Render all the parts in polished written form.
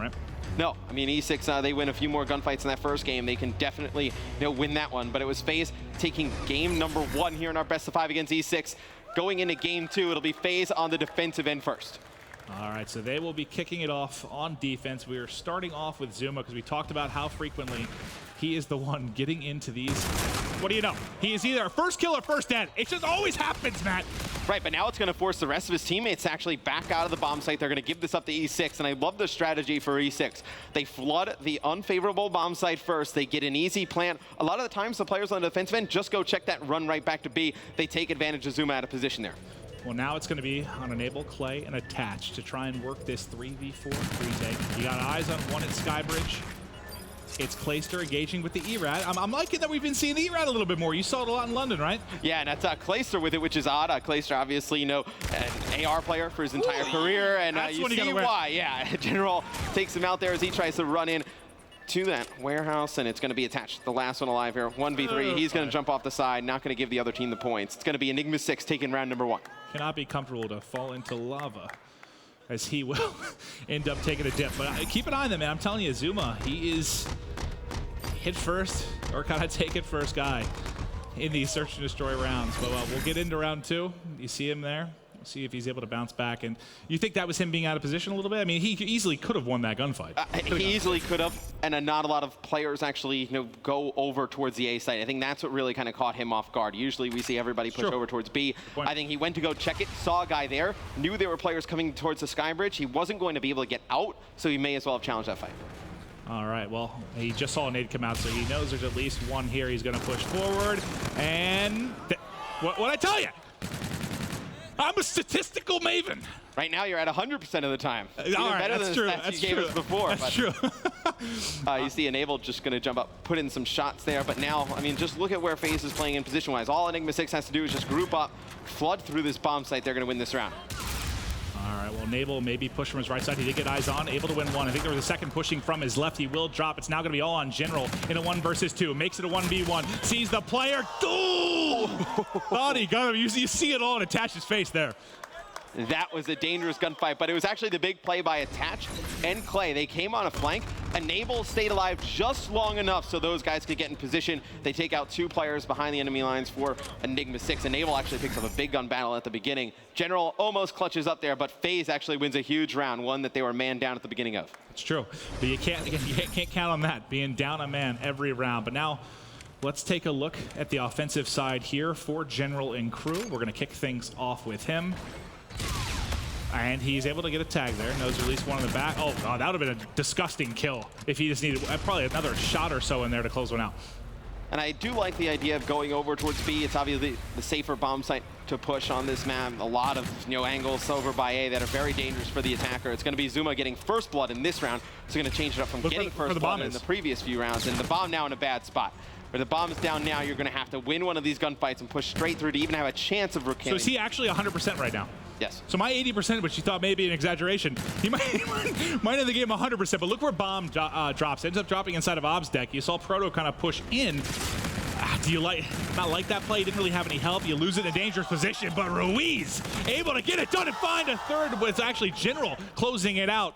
right? No, I mean, E6, they win a few more gunfights in that first game. They can definitely win that one. But it was Faze taking game number 1 here in our best of 5 against E6. Going into game 2, it'll be Faze on the defensive end first. All right, so they will be kicking it off on defense. We are starting off with Zuma because we talked about how frequently he is the one getting into these. What do you know? He is either first kill or first dead. It just always happens, Matt. Right, but now it's going to force the rest of his teammates to actually back out of the bomb site. They're going to give this up to E6, and I love the strategy for E6. They flood the unfavorable bomb site first. They get an easy plant. A lot of the times, the players on the defensive end just go check that run right back to B. They take advantage of Zuma out of position there. Well, now it's going to be on Enable, Clay, and Attach to try and work this 3v4 retake. You got eyes on one at Skybridge. It's Clayster engaging with the ERAD. I'm liking that we've been seeing the ERAD a little bit more. You saw it a lot in London, right? Yeah, and that's Clayster with it, which is odd. Clayster, obviously, an AR player for his entire career, and you see why. Yeah, General takes him out there as he tries to run in to that warehouse, and it's going to be Attached. The last one alive here, 1v3. He's going to jump off the side, not going to give the other team the points. It's going to be Enigma 6 taking round number 1. Cannot be comfortable to fall into lava, as he will end up taking a dip. But keep an eye on them, man. I'm telling you, Zuma, he is hit first, or kind of take it first guy in these search and destroy rounds. But we'll get into round 2. You see him there. We'll see if he's able to bounce back. And you think that was him being out of position a little bit? I mean, he easily could have won that gunfight. He easily could have, and not a lot of players actually go over towards the A site. I think that's what really kind of caught him off guard. Usually we see everybody push over towards B. I think he went to go check it, saw a guy there, knew there were players coming towards the Skybridge. He wasn't going to be able to get out, so he may as well have challenged that fight. All right, well, he just saw a nade come out, so he knows there's at least one here. He's going to push forward, and what'd I tell you? I'm a statistical maven. Right now, you're at 100% of the time. All right, better that's than true. the stats That's you true. gave us before. That's true. You see Enable just going to jump up, put in some shots there. But now, I mean, just look at where Faze is playing in position-wise. All Enigma 6 has to do is just group up, flood through this bomb site. They're going to win this round. All right, well, Enable maybe push from his right side. He did get eyes on, able to win one. I think there was a second pushing from his left. He will drop. It's now going to be all on General in a 1 versus 2. Makes it a 1v1. Sees the player. Ooh! Thought he got him. You see it all and Attach his face there. That was a dangerous gunfight, but it was actually the big play by Attach and Clay. They came on a flank. Enable stayed alive just long enough so those guys could get in position. They take out 2 players behind the enemy lines for Enigma 6. Enable actually picks up a big gun battle at the beginning. General almost clutches up there, but Faze actually wins a huge round, one that they were man down at the beginning of. It's true, but you can't count on that, being down a man every round. But now, let's take a look at the offensive side here for General and crew. We're going to kick things off with him. And he's able to get a tag there. Knows at least one in the back. Oh, God, that would have been a disgusting kill if he just needed probably another shot or so in there to close one out. And I do like the idea of going over towards B. It's obviously the safer bomb site to push on this map. A lot of angles over by A that are very dangerous for the attacker. It's going to be Zuma getting first blood in this round. It's going to change it up from getting first blood in the previous few rounds. And the bomb now in a bad spot. Where the bomb is down now, you're going to have to win one of these gunfights and push straight through to even have a chance of reclaiming. So is he actually 100% right now? Yes. So my 80%, which you thought may be an exaggeration, he might end the game 100%. But look where bomb drops. Ends up dropping inside of Ob's deck. You saw Proto kind of push in. Do you not like that play? He didn't really have any help. You lose it in a dangerous position. But Ruiz able to get it done and find a third. But it's actually General closing it out.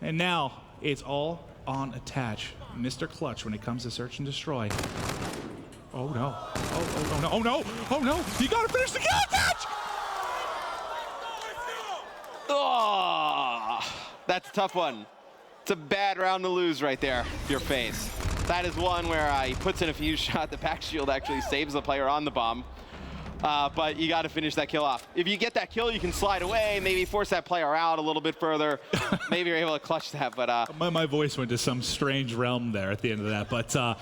And now it's all on Attach. Mr. Clutch when it comes to search and destroy. Oh no. Oh no. Oh no. Oh no. You gotta finish the kill, Attach! Oh, that's a tough one. It's a bad round to lose right there, your Faze. That is one where he puts in a few shots. The back shield actually saves the player on the bomb. But you got to finish that kill off. If you get that kill, you can slide away, maybe force that player out a little bit further. Maybe you're able to clutch that, but... My voice went to some strange realm there at the end of that, but...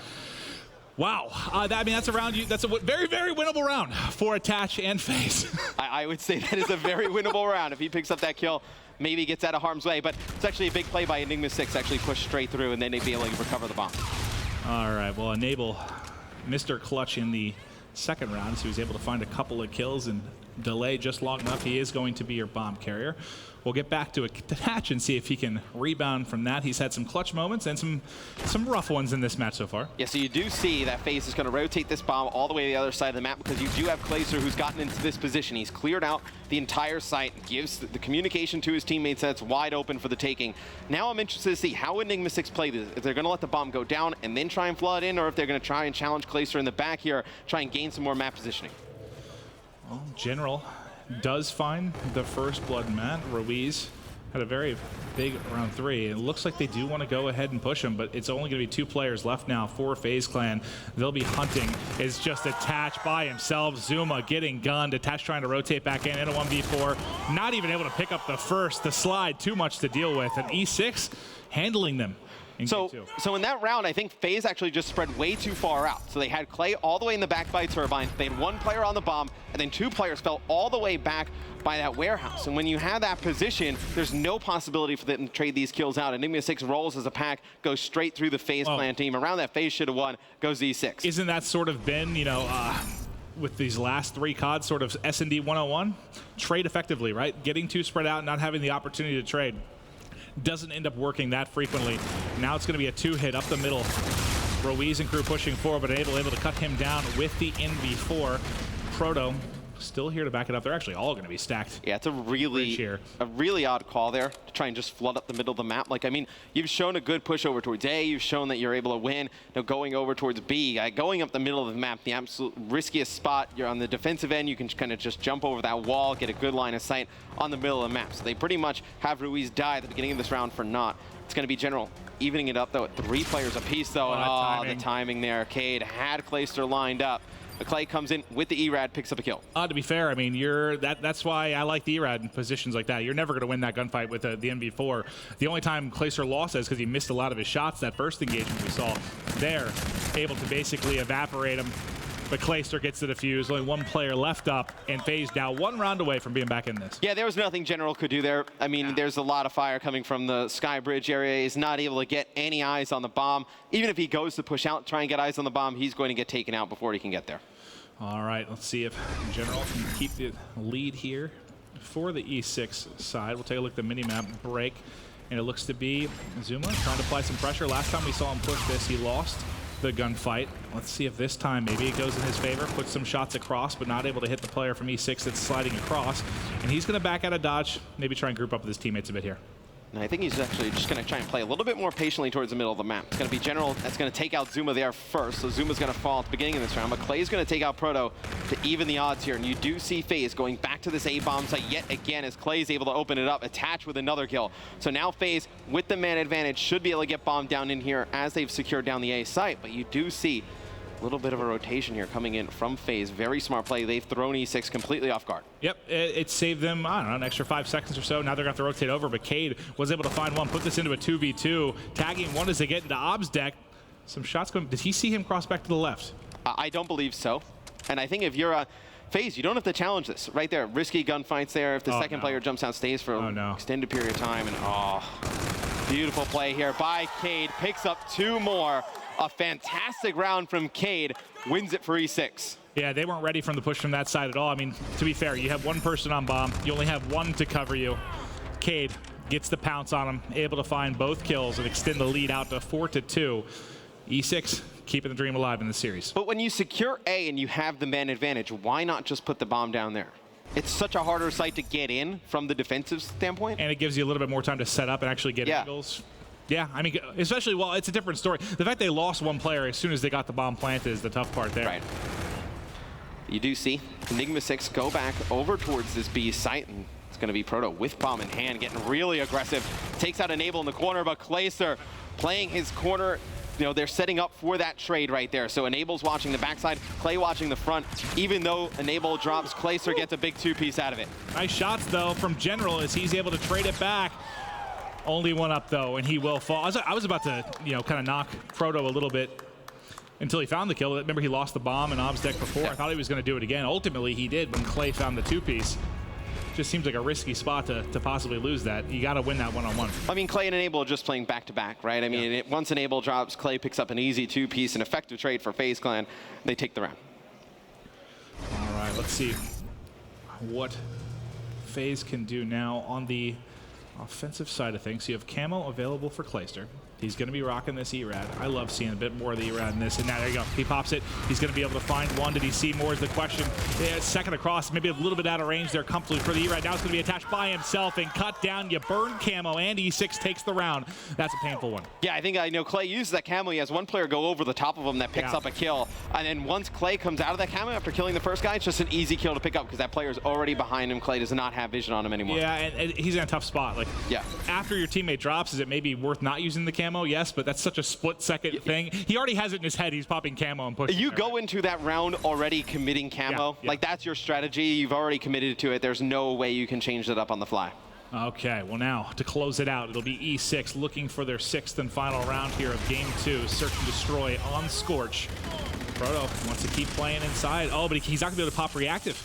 Wow, I mean, that's a round. That's a very, very winnable round for Attach and Faze. I would say that is a very winnable round. If he picks up that kill, maybe gets out of harm's way. But it's actually a big play by Enigma 6, actually push straight through, and then they'd be able to recover the bomb. All right, well, Enable Mr. Clutch in the second round, so he was able to find a couple of kills and delay just long enough. He is going to be your bomb carrier. We'll get back to a detach and see if he can rebound from that. He's had some clutch moments and some rough ones in this match so far. Yeah, so you do see that Faze is going to rotate this bomb all the way to the other side of the map because you do have Glacier who's gotten into this position. He's cleared out the entire site, gives the communication to his teammates that's wide open for the taking. Now I'm interested to see how Enigma 6 play this. If they're going to let the bomb go down and then try and flood in, or if they're going to try and challenge Glacier in the back here, try and gain some more map positioning. Well, General does find the first blood mat. Ruiz had a very big round 3. It looks like they do want to go ahead and push him, but it's only going to be 2 players left now for FaZe Clan. They'll be hunting. It's just Attach by himself. Zuma getting gunned. Attach trying to rotate back in a 1v4. Not even able to pick up the first. The slide, too much to deal with. And E6 handling them. So in that round, I think FaZe actually just spread way too far out. So they had Clay all the way in the back by Turbine. They had 1 player on the bomb, and then 2 players fell all the way back by that warehouse. And when you have that position, there's no possibility for them to trade these kills out. Enigma 6 rolls as a pack, goes straight through the FaZe Clan team. Around that, FaZe should have won, goes E6. Isn't that sort of been, you know, with these last 3 CODs, sort of S&D 101? Trade effectively, right? Getting too spread out, not having the opportunity to trade. Doesn't end up working that frequently. Now it's going to be a 2-hit up the middle. Ruiz and crew pushing forward, but able to cut him down with the NV4. Proto still here to back it up. They're actually all going to be stacked. Yeah, it's a really odd call there to try and just flood up the middle of the map. Like, I mean, you've shown a good push over towards A. You've shown that you're able to win. Now going over towards B, going up the middle of the map, the absolute riskiest spot. You're on the defensive end. You can kind of just jump over that wall, get a good line of sight on the middle of the map. So they pretty much have Ruiz die at the beginning of this round for naught. It's going to be General evening it up, though, at 3 players apiece, though. And the timing there. Cade had Clayster lined up. Clay comes in with the ERAD, picks up a kill. To be fair, I mean, that's why I like the ERAD in positions like that. You're never going to win that gunfight with the NV4. The only time Clayster lost is because he missed a lot of his shots that first engagement we saw. There, able to basically evaporate him. But Clayster gets the defuse. Only 1 player left up, and FaZe now 1 round away from being back in this. Yeah, there was nothing General could do there. I mean, there's a lot of fire coming from the Sky Bridge area. He's not able to get any eyes on the bomb. Even if he goes to push out, try and get eyes on the bomb, he's going to get taken out before he can get there. All right, let's see if General can keep the lead here for the E6 side. We'll take a look at the mini-map break, and it looks to be Zuma trying to apply some pressure. Last time we saw him push this, he lost the gunfight. Let's see if this time maybe it goes in his favor, puts some shots across, but not able to hit the player from E6 that's sliding across. And he's going to back out of dodge, maybe try and group up with his teammates a bit here. And I think he's actually just going to try and play a little bit more patiently towards the middle of the map. It's going to be General that's going to take out Zuma there first, so Zuma's going to fall at the beginning of this round, but Clay's going to take out Proto to even the odds here, and you do see FaZe going back to this A-bomb site yet again as Clay's able to open it up, attach with another kill. So now FaZe, with the man advantage, should be able to get bombed down in here as they've secured down the A site, but you do see a little bit of a rotation here coming in from FaZe. Very smart play. They've thrown E6 completely off guard. Yep, it saved them, I don't know, an extra 5 seconds or so. Now they're going to have to rotate over, but Cade was able to find one, put this into a 2v2, tagging one as they get into Ob's deck. Some shots going. Did he see him cross back to the left? I don't believe so. And I think if you're a FaZe, you don't have to challenge this. Right there, risky gunfights there. If the second player jumps out, stays for an extended period of time. And beautiful play here by Cade. Picks up 2 more. A fantastic round from Cade, wins it for E6. Yeah, they weren't ready from the push from that side at all. I mean, to be fair, you have 1 person on bomb. You only have 1 to cover you. Cade gets the pounce on him, able to find both kills and extend the lead out to 4-2. E6 keeping the dream alive in the series. But when you secure A and you have the man advantage, why not just put the bomb down there? It's such a harder site to get in from the defensive standpoint. And it gives you a little bit more time to set up and actually get angles. Yeah, I mean, especially, well, it's a different story. The fact they lost 1 player as soon as they got the bomb planted is the tough part there. Right. You do see Enigma 6 go back over towards this B site, and it's going to be Proto with bomb in hand, getting really aggressive. Takes out Enable in the corner, but Clayster playing his corner. You know, they're setting up for that trade right there. So Enable's watching the backside, Clay watching the front. Even though Enable drops, Clayster gets a big 2-piece out of it. Nice shots, though, from General as he's able to trade it back. Only 1 up, though, and he will fall. I was about to, you know, kind of knock Proto a little bit until he found the kill. Remember, he lost the bomb in Ob's deck before. I thought he was going to do it again. Ultimately, he did when Clay found the 2-piece. Just seems like a risky spot to possibly lose that. You got to win that 1-on-1. I mean, Clay and Enable are just playing back-to-back, right? I mean, once Enable drops, Clay picks up an easy 2-piece, an effective trade for FaZe Clan. They take the round. All right, let's see what Faze can do now on the offensive side of things. You have camo available for Clayster. He's going to be rocking this ERAD. I love seeing a bit more of the ERAD in this. And now there you go. He pops it. He's going to be able to find one. Did he see more is the question. Yeah, second across, maybe a little bit out of range there comfortably for the ERAD. Now it's going to be attached by himself and cut down. You burn camo, and E6 takes the round. That's a painful one. Yeah, I think Clay uses that camo. He has one player go over the top of him that picks up a kill. And then once Clay comes out of that camo after killing the first guy, it's just an easy kill to pick up because that player's already behind him. Clay does not have vision on him anymore. Yeah, and he's in a tough spot. Like, yeah. After your teammate drops, is it maybe worth not using the camo? Yes, but that's such a split-second thing. He already has it in his head. He's popping camo and pushing. You go into that round already committing camo. Like, that's your strategy. You've already committed to it. There's no way you can change that up on the fly. Okay, well now, to close it out, it'll be E6 looking for their 6th and final round here of Game 2. Search and destroy on Scorch. Proto wants to keep playing inside. Oh, but he's not going to be able to pop reactive.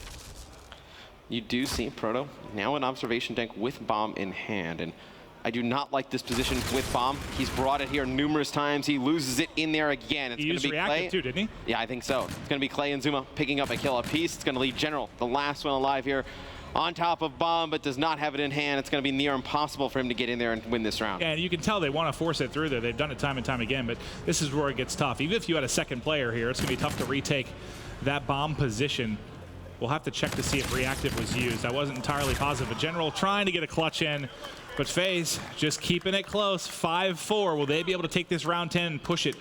You do see Proto now in observation tank with bomb in hand. And I do not like this position with bomb. He's brought it here numerous times. He loses it in there again. It's going to be Clay too, didn't he? Yeah, I think so. It's going to be Clay and Zuma picking up a kill apiece. It's going to leave General, the last one alive here, on top of bomb, but does not have it in hand. It's going to be near impossible for him to get in there and win this round. Yeah, and you can tell they want to force it through there. They've done it time and time again, but this is where it gets tough. Even if you had a second player here, it's going to be tough to retake that bomb position. We'll have to check to see if reactive was used. I wasn't entirely positive, but General trying to get a clutch in. But Faze just keeping it close. 5-4. Will they be able to take this round 10 and push it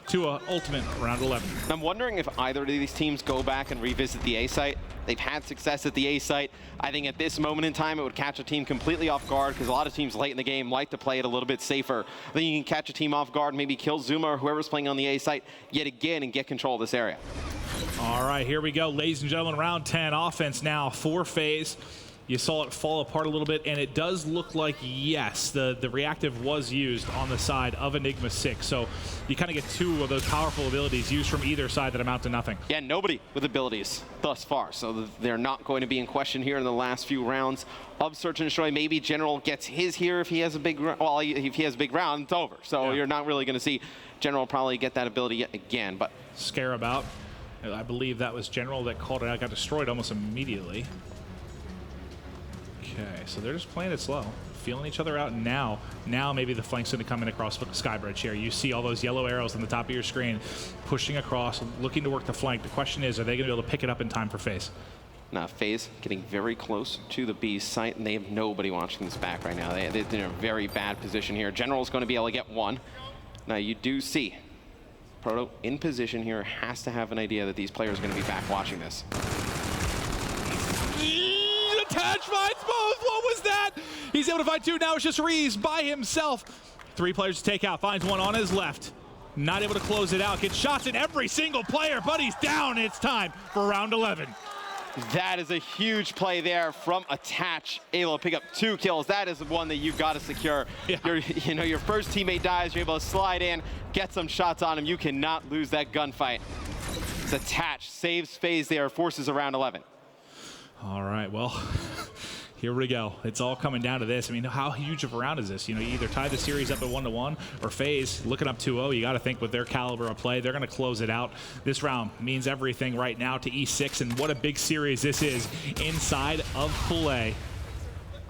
to an ultimate round 11? I'm wondering if either of these teams go back and revisit the A site. They've had success at the A site. I think at this moment in time, it would catch a team completely off guard because a lot of teams late in the game like to play it a little bit safer. I think you can catch a team off guard, maybe kill Zuma or whoever's playing on the A site yet again and get control of this area. All right, here we go, ladies and gentlemen. Round 10 offense now for Faze. You saw it fall apart a little bit, and it does look like, yes, the reactive was used on the side of Enigma 6. So you kind of get two of those powerful abilities used from either side that amount to nothing. Yeah, nobody with abilities thus far. So they're not going to be in question here in the last few rounds of Search and Destroy. Maybe General gets his here if he has a big round. Well, if he has a big round, it's over. So you're not really going to see General probably get that ability yet again. But Scarab out. I believe that was General that called it out. Got destroyed almost immediately. Okay, so they're just playing it slow, feeling each other out. Now maybe the flank's going to come in across Skybridge here. You see all those yellow arrows on the top of your screen, pushing across, looking to work the flank. The question is, are they going to be able to pick it up in time for Faze? Now, Faze getting very close to the B site, and they have nobody watching this back right now. They're in a very bad position here. General's going to be able to get one. Now, you do see Proto in position here, has to have an idea that these players are going to be back watching this. Attach finds both. What was that? He's able to find two. Now it's just Reese by himself. 3 players to take out. Finds one on his left. Not able to close it out. Gets shots at every single player, but he's down. It's time for round 11. That is a huge play there from Attach, able to pick up 2 kills. That is the one that you've got to secure. Yeah. Your first teammate dies, you're able to slide in, get some shots on him. You cannot lose that gunfight. It's Attach, saves Faze there, forces a round 11. All right, well, here we go. It's all coming down to this. I mean, how huge of a round is this? You know, you either tie the series up at 1-1 or Faze looking up 2-0. You got to think with their caliber of play, they're going to close it out. This round means everything right now to E6, and what a big series this is inside of Pool A.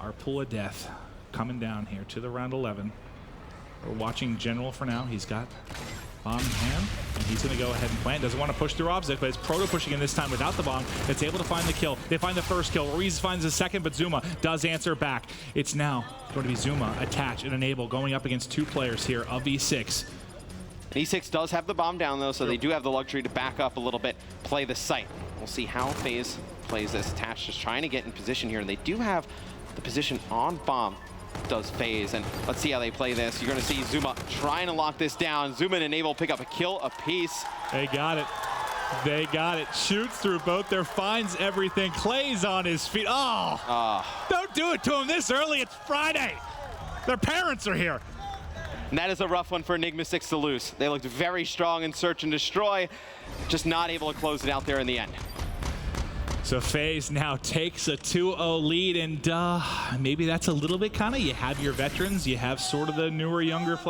Our pool of death coming down here to the round 11. We're watching General for now. He's got bomb in hand, and he's going to go ahead and plant. Doesn't want to push through Obstacle, but it's Proto pushing in this time without the bomb. That's able to find the kill. They find the first kill. Ruiz finds the second, but Zuma does answer back. It's now going to be Zuma, Attach, and Enable going up against 2 players here of E6. And E6 does have the bomb down, though, so they do have the luxury to back up a little bit, play the site. We'll see how Faze plays this. Attach just trying to get in position here, and they do have the position on bomb. Does Faze, and let's see how they play this. You're going to see Zuma trying to lock this down. Zuma and Enable pick up a kill apiece. They got it. They got it. Shoots through both there, finds everything. Clay's on his feet. Oh, don't do it to him this early. It's Friday. Their parents are here. And that is a rough one for Enigma 6 to lose. They looked very strong in Search and Destroy, just not able to close it out there in the end. So Faze now takes a 2-0 lead, and maybe that's a little bit kind of, you have your veterans, you have sort of the newer, younger players.